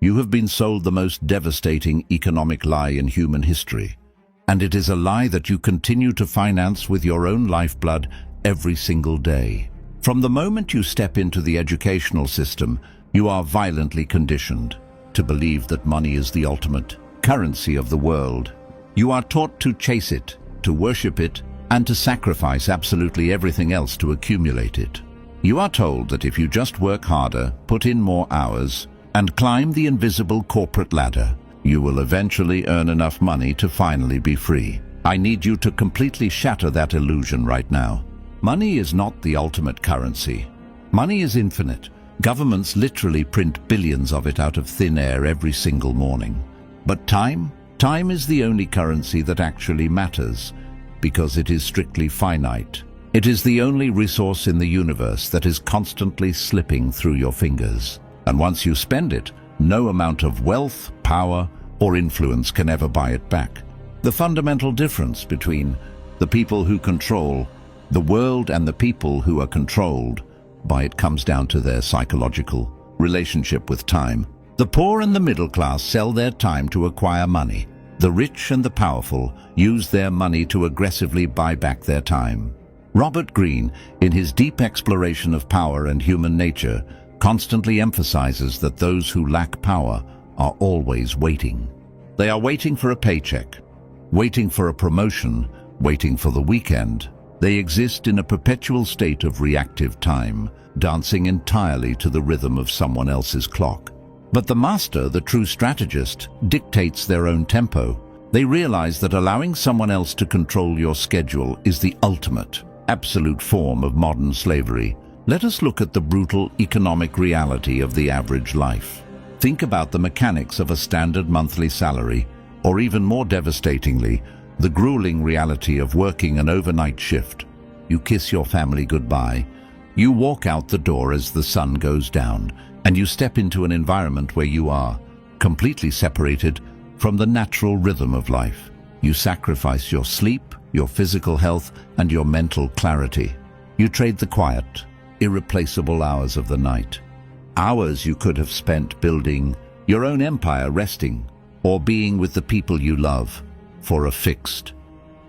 You have been sold the most devastating economic lie in human history. And it is a lie that you continue to finance with your own lifeblood every single day. From the moment you step into the educational system, you are violently conditioned to believe that money is the ultimate currency of the world. You are taught to chase it, to worship it, and to sacrifice absolutely everything else to accumulate it. You are told that if you just work harder, put in more hours, and climb the invisible corporate ladder, you will eventually earn enough money to finally be free. I need you to completely shatter that illusion right now. Money is not the ultimate currency. Money is infinite. Governments literally print billions of it out of thin air every single morning. But time is the only currency that actually matters, because it is strictly finite. It is the only resource in the universe that is constantly slipping through your fingers. And once you spend it, no amount of wealth, power, or influence can ever buy it back. The fundamental difference between the people who control the world and the people who are controlled by it comes down to their psychological relationship with time. The poor and the middle class sell their time to acquire money. The rich and the powerful use their money to aggressively buy back their time. Robert Greene, in his deep exploration of power and human nature, constantly emphasizes that those who lack power are always waiting. They are waiting for a paycheck, waiting for a promotion, waiting for the weekend. They exist in a perpetual state of reactive time, dancing entirely to the rhythm of someone else's clock. But the master, the true strategist, dictates their own tempo. They realize that allowing someone else to control your schedule is the ultimate, absolute form of modern slavery. Let us look at the brutal economic reality of the average life. Think about the mechanics of a standard monthly salary, or even more devastatingly, the grueling reality of working an overnight shift. You kiss your family goodbye. You walk out the door as the sun goes down, and you step into an environment where you are completely separated from the natural rhythm of life. You sacrifice your sleep, your physical health, and your mental clarity. You trade the quiet, irreplaceable hours of the night. Hours you could have spent building your own empire, resting, or being with the people you love, for a fixed,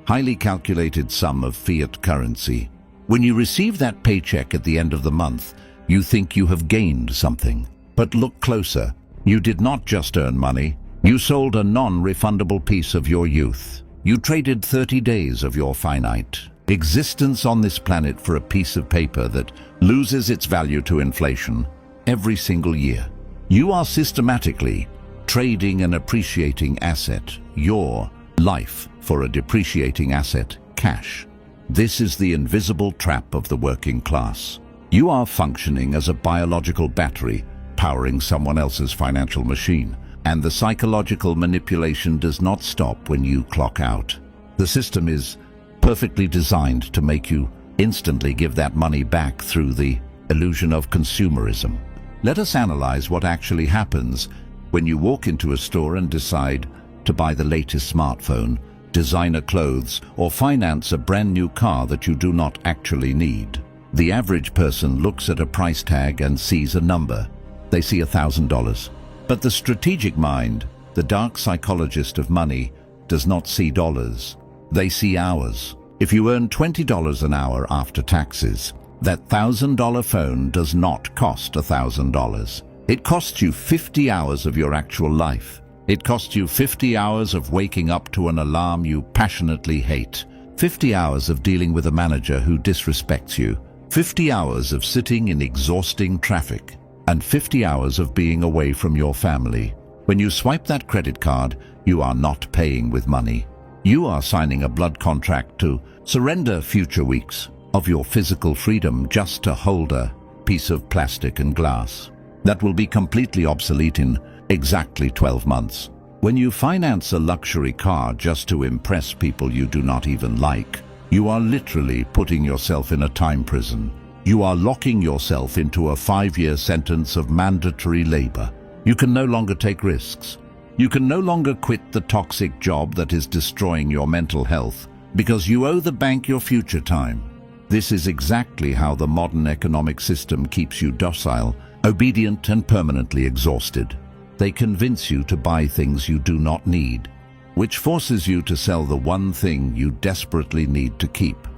highly calculated sum of fiat currency. When you receive that paycheck at the end of the month, you think you have gained something. But look closer. You did not just earn money. You sold a non-refundable piece of your youth. You traded 30 days of your finite existence on this planet for a piece of paper that loses its value to inflation every single year. You are systematically trading an appreciating asset, your life, for a depreciating asset, cash. This is the invisible trap of the working class. You are functioning as a biological battery, powering someone else's financial machine, and the psychological manipulation does not stop when you clock out. The system is perfectly designed to make you instantly give that money back through the illusion of consumerism. Let us analyze what actually happens when you walk into a store and decide to buy the latest smartphone, designer clothes, or finance a brand new car that you do not actually need. The average person looks at a price tag and sees a number. They see $1,000. But the strategic mind, the dark psychologist of money, does not see dollars. They see hours. If you earn $20 an hour after taxes, that $1,000 phone does not cost $1,000. It costs you 50 hours of your actual life. It costs you 50 hours of waking up to an alarm you passionately hate, 50 hours of dealing with a manager who disrespects you, 50 hours of sitting in exhausting traffic, and 50 hours of being away from your family. When you swipe that credit card, you are not paying with money. You are signing a blood contract to surrender future weeks of your physical freedom just to hold a piece of plastic and glass that will be completely obsolete in exactly 12 months. When you finance a luxury car just to impress people you do not even like, you are literally putting yourself in a time prison. You are locking yourself into a 5-year sentence of mandatory labor. You can no longer take risks. You can no longer quit the toxic job that is destroying your mental health because you owe the bank your future time. This is exactly how the modern economic system keeps you docile, obedient, and permanently exhausted. They convince you to buy things you do not need, which forces you to sell the one thing you desperately need to keep: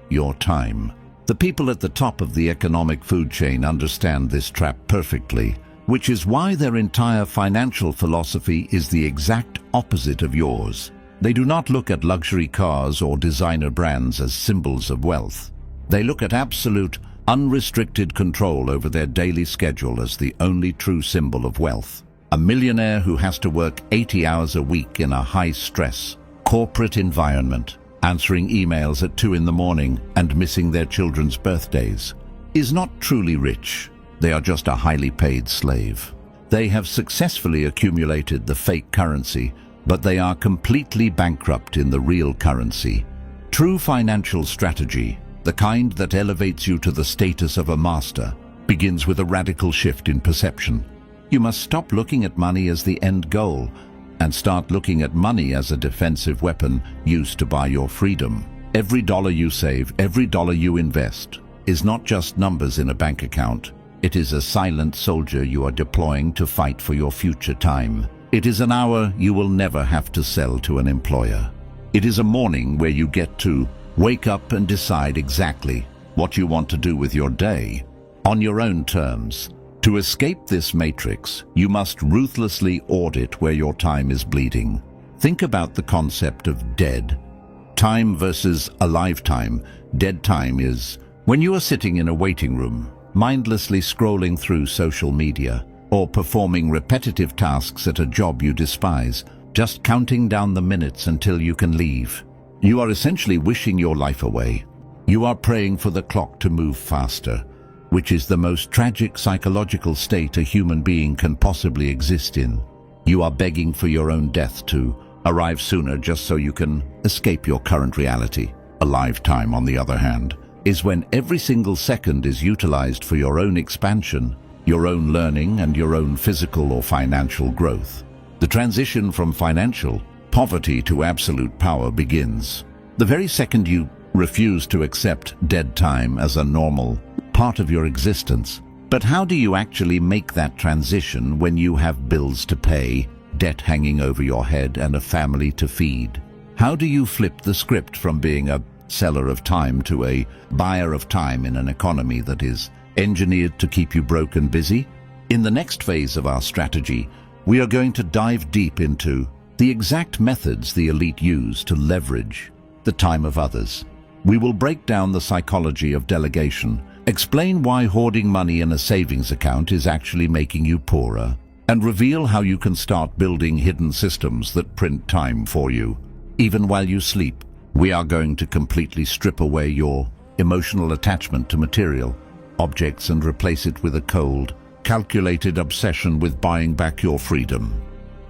your time. The people at the top of the economic food chain understand this trap perfectly, which is why their entire financial philosophy is the exact opposite of yours. They do not look at luxury cars or designer brands as symbols of wealth. They look at absolute, unrestricted control over their daily schedule as the only true symbol of wealth. A millionaire who has to work 80 hours a week in a high-stress, corporate environment, answering emails at 2 in the morning and missing their children's birthdays, is not truly rich. They are just a highly paid slave. They have successfully accumulated the fake currency, but they are completely bankrupt in the real currency. True financial strategy, the kind that elevates you to the status of a master, begins with a radical shift in perception. You must stop looking at money as the end goal and start looking at money as a defensive weapon used to buy your freedom. Every dollar you save, every dollar you invest, is not just numbers in a bank account. It is a silent soldier you are deploying to fight for your future time. It is an hour you will never have to sell to an employer. It is a morning where you get to wake up and decide exactly what you want to do with your day, on your own terms. To escape this matrix, you must ruthlessly audit where your time is bleeding. Think about the concept of dead time versus alive time. Dead time is when you are sitting in a waiting room, mindlessly scrolling through social media, or performing repetitive tasks at a job you despise, just counting down the minutes until you can leave. You are essentially wishing your life away. You are praying for the clock to move faster, which is the most tragic psychological state a human being can possibly exist in. You are begging for your own death to arrive sooner just so you can escape your current reality. Alive time, on the other hand, is when every single second is utilized for your own expansion, your own learning, and your own physical or financial growth. The transition from financial poverty to absolute power begins the very second you refuse to accept dead time as a normal part of your existence. But how do you actually make that transition when you have bills to pay, debt hanging over your head, and a family to feed? How do you flip the script from being a seller of time to a buyer of time in an economy that is engineered to keep you broke and busy? In the next phase of our strategy, we are going to dive deep into the exact methods the elite use to leverage the time of others. We will break down the psychology of delegation, explain why hoarding money in a savings account is actually making you poorer, and reveal how you can start building hidden systems that print time for you, even while you sleep. We are going to completely strip away your emotional attachment to material objects and replace it with a cold, calculated obsession with buying back your freedom.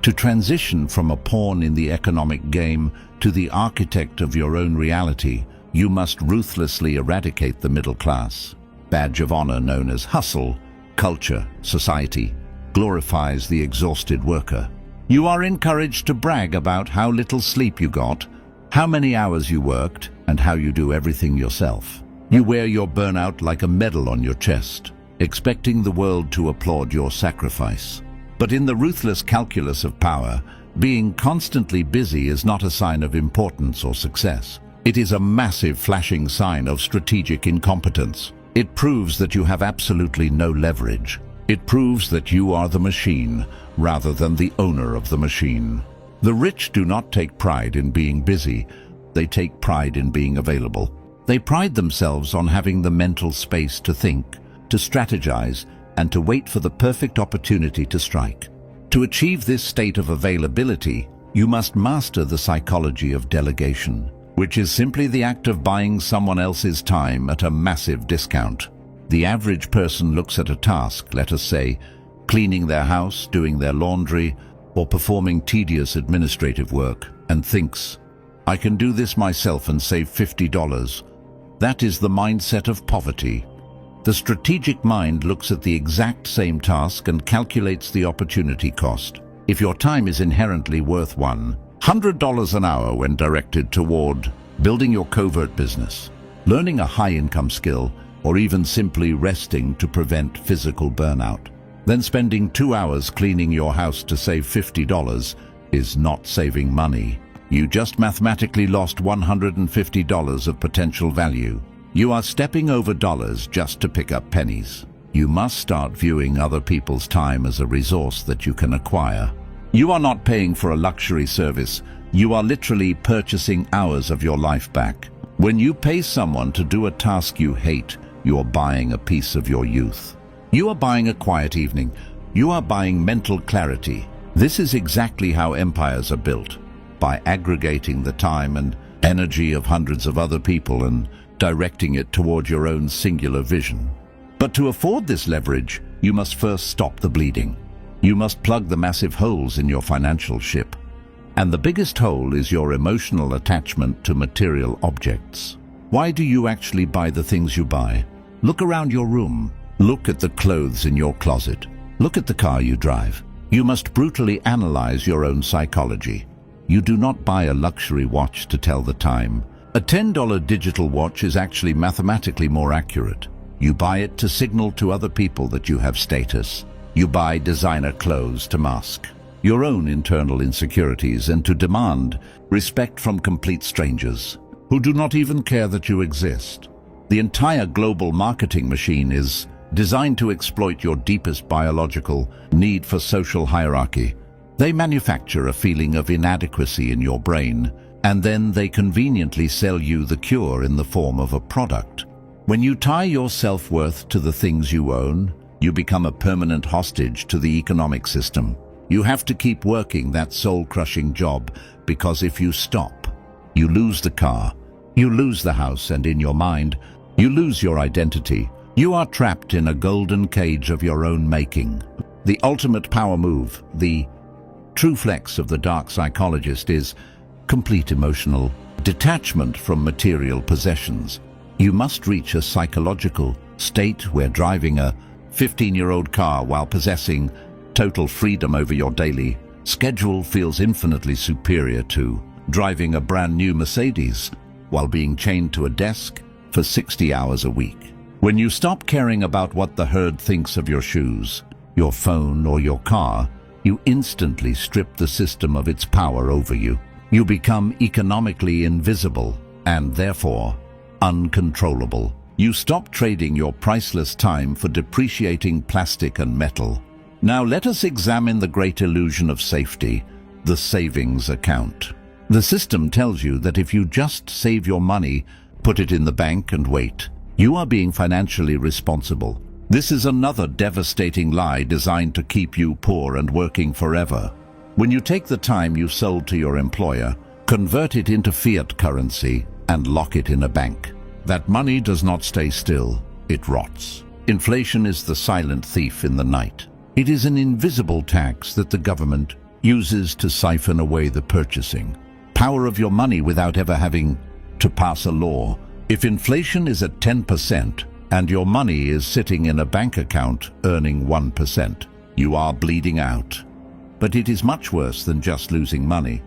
To transition from a pawn in the economic game to the architect of your own reality, you must ruthlessly eradicate the middle class. Badge of honor known as hustle, culture, society, glorifies the exhausted worker. You are encouraged to brag about how little sleep you got, how many hours you worked, and how you do everything yourself. You wear your burnout like a medal on your chest, expecting the world to applaud your sacrifice. But in the ruthless calculus of power, being constantly busy is not a sign of importance or success. It is a massive flashing sign of strategic incompetence. It proves that you have absolutely no leverage. It proves that you are the machine rather than the owner of the machine. The rich do not take pride in being busy. They take pride in being available. They pride themselves on having the mental space to think, to strategize, and to wait for the perfect opportunity to strike. To achieve this state of availability, you must master the psychology of delegation, which is simply the act of buying someone else's time at a massive discount. The average person looks at a task, let us say, cleaning their house, doing their laundry, or performing tedious administrative work, and thinks, "I can do this myself and save $50. That is the mindset of poverty. The strategic mind looks at the exact same task and calculates the opportunity cost. If your time is inherently worth $100 an hour when directed toward building your covert business, learning a high-income skill, or even simply resting to prevent physical burnout, then spending 2 hours cleaning your house to save $50 is not saving money. You just mathematically lost $150 of potential value. You are stepping over dollars just to pick up pennies. You must start viewing other people's time as a resource that you can acquire. You are not paying for a luxury service. You are literally purchasing hours of your life back. When you pay someone to do a task you hate, you are buying a piece of your youth. You are buying a quiet evening. You are buying mental clarity. This is exactly how empires are built, by aggregating the time and energy of hundreds of other people and directing it toward your own singular vision. But to afford this leverage, you must first stop the bleeding. You must plug the massive holes in your financial ship. And the biggest hole is your emotional attachment to material objects. Why do you actually buy the things you buy? Look around your room. Look at the clothes in your closet. Look at the car you drive. You must brutally analyze your own psychology. You do not buy a luxury watch to tell the time. A $10 digital watch is actually mathematically more accurate. You buy it to signal to other people that you have status. You buy designer clothes to mask your own internal insecurities and to demand respect from complete strangers who do not even care that you exist. The entire global marketing machine is designed to exploit your deepest biological need for social hierarchy. They manufacture a feeling of inadequacy in your brain, and then they conveniently sell you the cure in the form of a product. When you tie your self-worth to the things you own, you become a permanent hostage to the economic system. You have to keep working that soul-crushing job, because if you stop, you lose the car, you lose the house, and in your mind, you lose your identity. You are trapped in a golden cage of your own making. The ultimate power move, the true flex of the dark psychologist, is complete emotional detachment from material possessions. You must reach a psychological state where driving a 15-year-old car while possessing total freedom over your daily schedule feels infinitely superior to driving a brand new Mercedes while being chained to a desk for 60 hours a week. When you stop caring about what the herd thinks of your shoes, your phone, or your car, you instantly strip the system of its power over you. You become economically invisible and therefore uncontrollable. You stop trading your priceless time for depreciating plastic and metal. Now let us examine the great illusion of safety, the savings account. The system tells you that if you just save your money, put it in the bank and wait, you are being financially responsible. This is another devastating lie designed to keep you poor and working forever. When you take the time you sold to your employer, convert it into fiat currency, and lock it in a bank, that money does not stay still, it rots. Inflation is the silent thief in the night. It is an invisible tax that the government uses to siphon away the purchasing power of your money without ever having to pass a law. If inflation is at 10% and your money is sitting in a bank account earning 1%, you are bleeding out. But it is much worse than just losing money.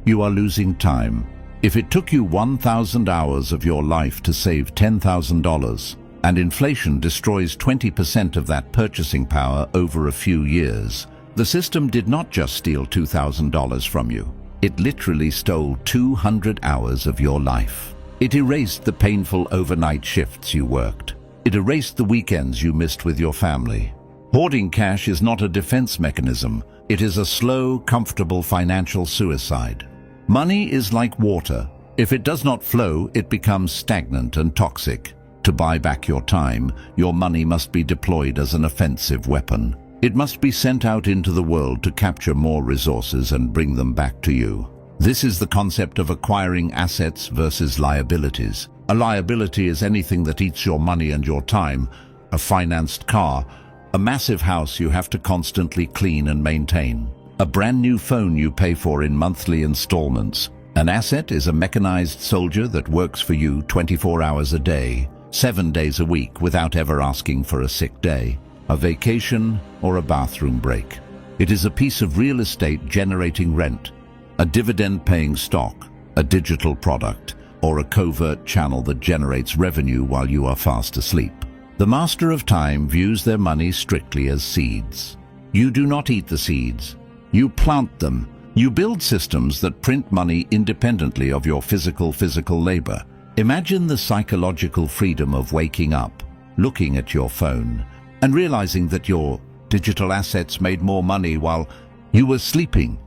You are losing time. If it took you 1,000 hours of your life to save $10,000, and inflation destroys 20% of that purchasing power over a few years, the system did not just steal $2,000 from you. It literally stole 200 hours of your life. It erased the painful overnight shifts you worked. It erased the weekends you missed with your family. Hoarding cash is not a defense mechanism. It is a slow, comfortable financial suicide. Money is like water. If it does not flow, it becomes stagnant and toxic. To buy back your time, your money must be deployed as an offensive weapon. It must be sent out into the world to capture more resources and bring them back to you. This is the concept of acquiring assets versus liabilities. A liability is anything that eats your money and your time: a financed car, a massive house you have to constantly clean and maintain, a brand new phone you pay for in monthly installments. An asset is a mechanized soldier that works for you 24 hours a day, 7 days a week, without ever asking for a sick day, a vacation, or a bathroom break. It is a piece of real estate generating rent, a dividend-paying stock, a digital product, or a covert channel that generates revenue while you are fast asleep. The master of time views their money strictly as seeds. You do not eat the seeds. You plant them. You build systems that print money independently of your physical labor. Imagine the psychological freedom of waking up, looking at your phone, and realizing that your digital assets made more money while you were sleeping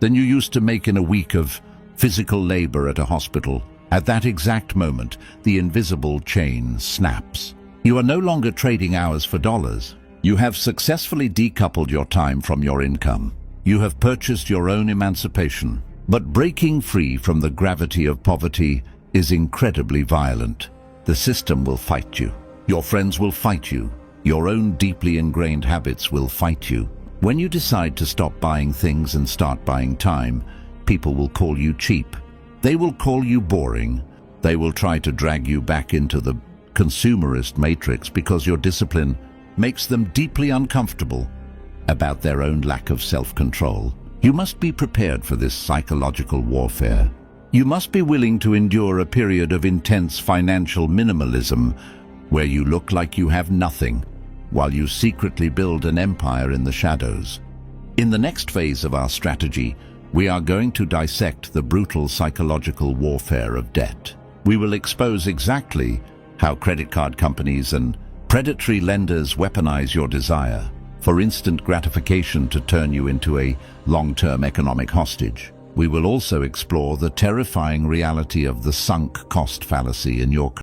than you used to make in a week of physical labor at a hospital. At that exact moment, the invisible chain snaps. You are no longer trading hours for dollars. You have successfully decoupled your time from your income. You have purchased your own emancipation. But breaking free from the gravity of poverty is incredibly violent. The system will fight you. Your friends will fight you. Your own deeply ingrained habits will fight you. When you decide to stop buying things and start buying time, people will call you cheap. They will call you boring. They will try to drag you back into the consumerist matrix because your discipline makes them deeply uncomfortable about their own lack of self-control. You must be prepared for this psychological warfare. You must be willing to endure a period of intense financial minimalism where you look like you have nothing while you secretly build an empire in the shadows. In the next phase of our strategy, we are going to dissect the brutal psychological warfare of debt. We will expose exactly how credit card companies and predatory lenders weaponize your desire for instant gratification to turn you into a long-term economic hostage. We will also explore the terrifying reality of the sunk cost fallacy in your